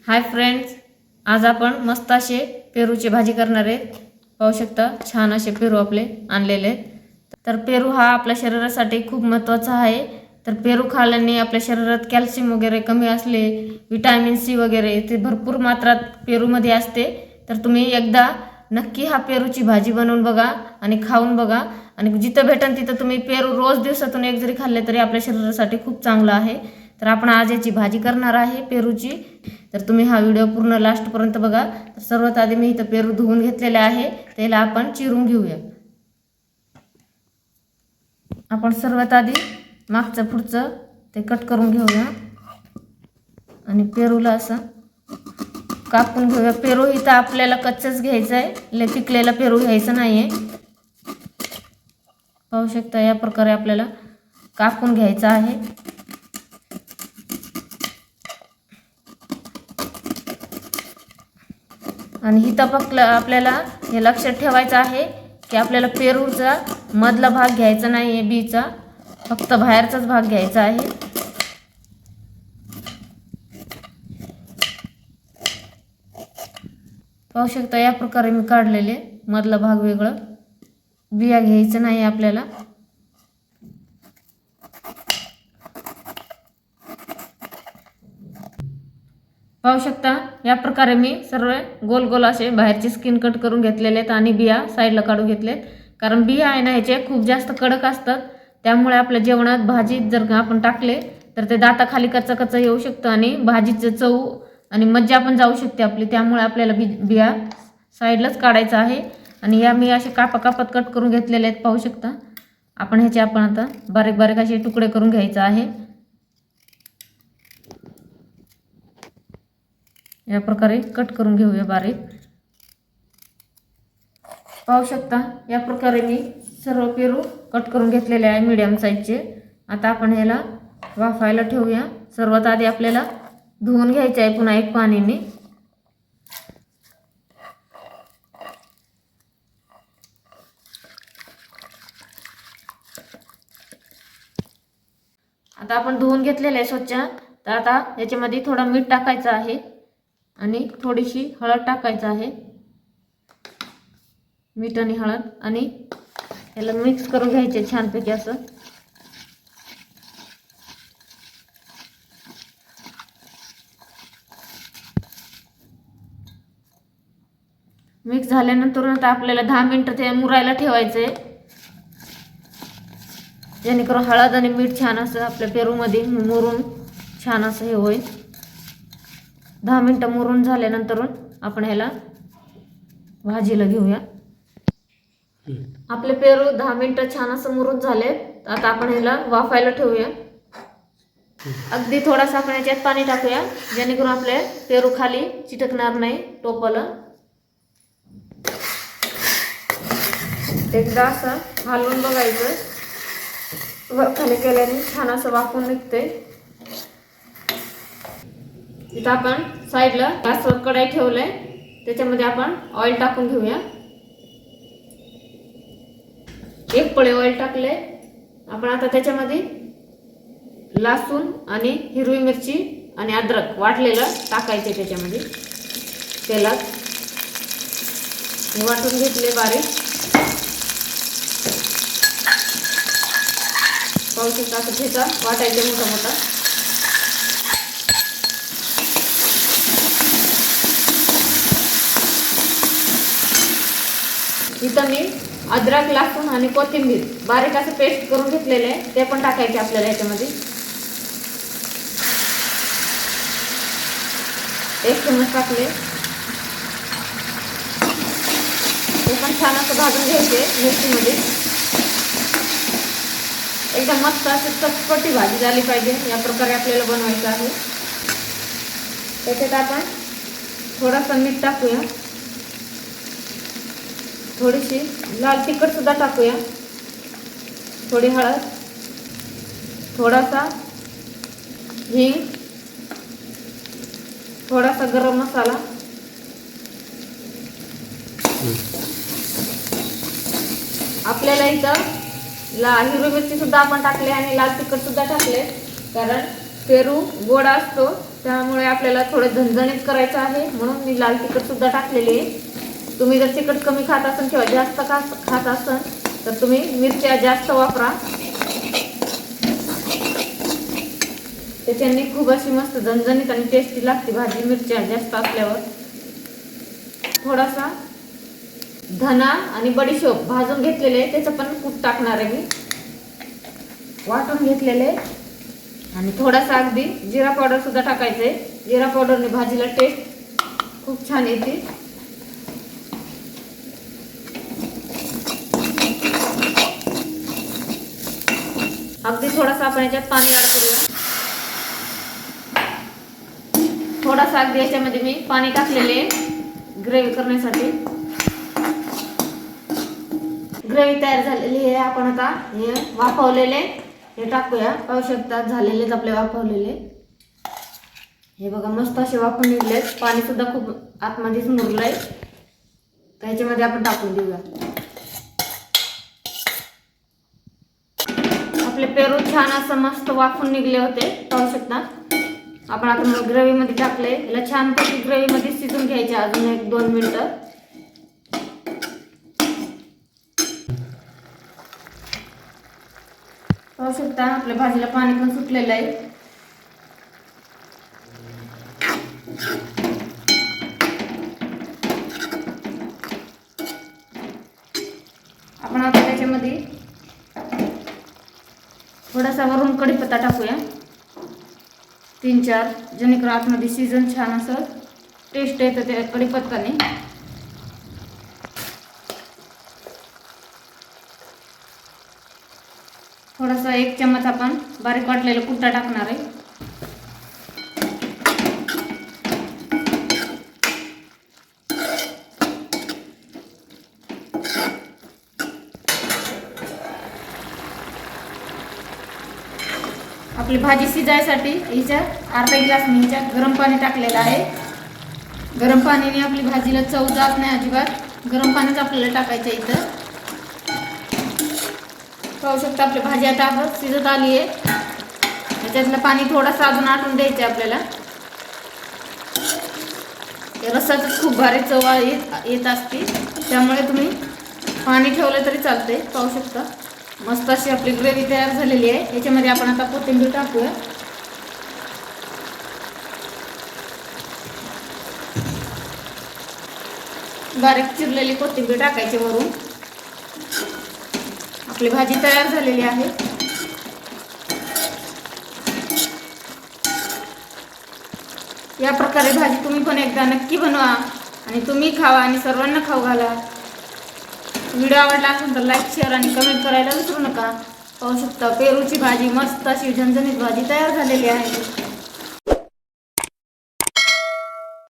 Hi friends, आज आपण मस्त असे पेरूची भाजी करणार आहे। पाहू शकता छान असे पेरू आपले आणलेले आहेत। तर पेरू हा आपल्या शरीरासाठी खूप महत्त्वाचा आहे। तर पेरू खाल्ल्याने आपल्या शरीरात कॅल्शियम वगैरे कमी असले, विटामिन सी वगैरे ते भरपूर मात्रात पेरूमध्ये असते। तर तुम्ही एकदा नक्की हा पेरूची भाजी बनवून बघा आणि खाऊन बघा। आणि जिथं भेटन तिथं तुम्ही पेरू रोज दिवसातून एक जरी खाल्ले तरी आपल्या शरीरासाठी खूप चांगलं आहे। तर आपण आज याची भाजी करणार आहे पेरूची। तर तुम्ही हा व्हिडिओ पूर्ण लास्ट पर्यंत बघा। तर सर्वात आधी मी इथं पेरू धुवून घेतलेले आहे, त्याला आपण चिरून घेऊया। आपण सर्वात आधी मागचं पुढचं ते कट करून घेऊया आणि पेरूला असं कापून घेऊया। पेरू इथं आपल्याला कच्चाच घ्यायचा आहे, लय पिकलेला पेरू घ्यायचा नाहीये। पाहू शकता या प्रकारे आपल्याला कापून घ्यायचा आहे। आणि इथं फक्त आपल्याला हे लक्षात ठेवायचं आहे की आपल्याला पेरूचा मधला भाग घ्यायचा नाही आहे, बीचा फक्त बाहेरचाच भाग घ्यायचा आहे। पाहू शकता या प्रकारे मी काढलेले, मधला भाग वेगळं, बिया घ्यायचं नाही आपल्याला। पाहू शकता या प्रकारे मी सर्व गोल गोल असे बाहेरची स्किन कट करून घेतलेले आहेत आणि बिया साईडला काढून घेतलेत। कारण बिया आहे ना ह्याचे खूप जास्त कडक असतात, त्यामुळे आपल्या जेवणात भाजीत जर आपण टाकले तर ते दाताखाली कच्चा कच्चा येऊ शकतं आणि भाजीचं चव आणि मज्जा पण जाऊ शकते आपली। त्यामुळे आपल्याला बिया साईडलाच काढायचं आहे। आणि या मी असे कापात कट करून घेतलेले आहेत। पाहू शकता आपण आता बारीक बारीक असे तुकडे करून घ्यायचे आहे। या प्रकारे कट करून घेऊया बारीक। पाहू शकता या प्रकारे मी सर्व पेरू कट करून घेतलेले आहे मीडियम साईजचे। आता आपण ह्याला वाफायला ठेवूया। सर्वात आधी आपल्याला धुवून घ्यायचे आहे पुन्हा एक पाण्याने। आता आपण धुवून घेतलेले आहे स्वच्छ। तर आता याच्यामध्ये थोडा मीठ टाकायचं आहे आणि थोडीशी हळद टाकायचं आहे, मीठ आणि हळद, आणि याला मिक्स करून घ्यायचे छानपैकी असं। मिक्स झाल्यानंतर आता आपल्याला 10 मिनिटं ते मुरायला ठेवायचं आहे, जेणेकरून हळद आणि मीठ छान असं आपल्या पेरूमध्ये मुरून छान असं हे होईल। 10 मिनिटं मुरून झाल्यानंतर आपण ह्याला भाजीला घेऊया। आपले पेरू 10 मिनिटं छान असं मुरून झाले। आता आपण ह्याला वाफायला ठेवूया। अगदी थोडासा आपण याच्यात पाणी टाकूया, जेणेकरून आपले पेरू खाली चिटकणार नाही टोपाला। एकदा असं हलवून बघायचं, वर खाली केल्याने छान असं वाफून निघते। इथं आपण साईडला गॅसवर कढई ठेवलंय, त्याच्यामध्ये आपण ऑइल टाकून घेऊया। एक पळी ऑइल टाकले आपण। आता त्याच्यामध्ये लसूण आणि हिरवी मिरची आणि अद्रक वाटलेलं टाकायचे त्याच्यामध्ये तेलात। वाटून घेतले बारीक। पाहू शकता असं ठेचा वाटायचे मोठा मोठा। इथं मी अद्रक, लसूण आणि कोथिंबीर बारीक असं पेस्ट करून घेतलेले आहे, ते पण टाकायचे आपल्याला याच्यामध्ये। 1 चमच टाकले, ते पण छान असं भाजून घ्यायचे मिरचीमध्ये। एकदम मस्त अशी चटपटी भाजी झाली पाहिजे, या प्रकारे आपल्याला बनवायचं आहे। त्याच्यात आपण थोडासा मीठ टाकूया, थोडीशी लाल तिखट सुद्धा टाकूया, थोडी हळद, थोडासा हिंग, थोडासा गरम मसाला, आपल्याला इथं हिरवी मिरची सुद्धा आपण टाकले आणि लाल तिखट सुद्धा टाकले, कारण पेरू गोड असतो त्यामुळे आपल्याला थोडं झणझणीत करायचं आहे, म्हणून मी लाल तिखट सुद्धा टाकलेली आहे. तुम्ही जर तिखट कमी खात असाल किंवा जास्त खात असाल तर तुम्ही मिरच्या जास्त वापरा. त्याच्याने खूप अशी मस्त झणझणीत आणि टेस्टी लागते भाजी मिरच्या जास्त असल्यावर. थोडासा धना आणि बडीशोप भाजून घेतलेले त्याचं पण कूट टाकणार आहे मी, वाटून घेतलेले. आणि थोडासा अगदी जिरा पावडर सुद्धा टाकायचे. जिरा पावडरने भाजीला टेस्ट खूप छान येते. अगदी थोडासा आपण याच्यात पाणी ऍड करूया. थोडासा अगदी याच्यामध्ये मी पाणी टाकलेले ग्रेव्ही करण्यासाठी. ग्रेव्ही तयार झालेली आहे. आपण आता हे वाफवलेले हे टाकूया. पाहू शकता झालेलेच आपले वाफवलेले. हे बघा मस्त असे वाफून निघलेत. पाणी सुद्धा खूप आतमध्येच मुरलंय. त्याच्यामध्ये आपण टाकून देऊया. आपले पेरू छान असं मस्त वाफून निघले होते, पाहू शकता. आपण आता ग्रेव्ही मध्ये टाकले. याला छानपैकी ग्रेव्ही मध्ये शिजून घ्यायचे अजून 1-2 मिनिटं. पाहू शकता आपल्या भाजीला पाणी पण सुटलेलं आहे. आपण आता त्याच्यामध्ये थोडासा वरून कढीपत्ता टाकूया 3-4, जेणेकरून आतमध्ये सीजन छान असं टेस्ट येतं त्या कढीपत्त्याने. थोडासा 1 चम्मच आपण बारीक वाटलेला कुट्टा टाकणार आहे. आपली भाजी शिजायसाठी हिच्यात अर्धा ग्लास मी हिच्यात गरम पाणी टाकलेलं आहे. गरम पाण्याने आपली भाजीला चव जात नाही अजिबात. गरम पाणीच आपल्याला टाकायचं इथं. पाहू शकता आपली भाजी आता शिजत आली आहे. त्याच्यातलं पाणी थोडंसं अजून आटून द्यायचं आहे आपल्याला. रस्साच खूप भारी चव येत असते, त्यामुळे तुम्ही पाणी ठेवलं तरी चालते. पाहू शकता मस्त अशी आपली ग्रेव्ही तयार झालेली आहे. याच्यामध्ये आपण आता कोथिंबीर टाकूया. बारीक चिरलेली कोथिंबीर टाकायची वरून. आपली भाजी तयार झालेली आहे. या प्रकारे भाजी तुम्ही पण एकदा नक्की बनवा आणि तुम्ही खावा आणि सर्वांना खाऊ घाला. व्हिडिओ आवडला असेल तर लाईक, शेअर आणि कमेंट करायला विसरू नका. पाहू शकता पेरूची भाजी मस्त अशी झणझणीत भाजी तयार झालेली आहे.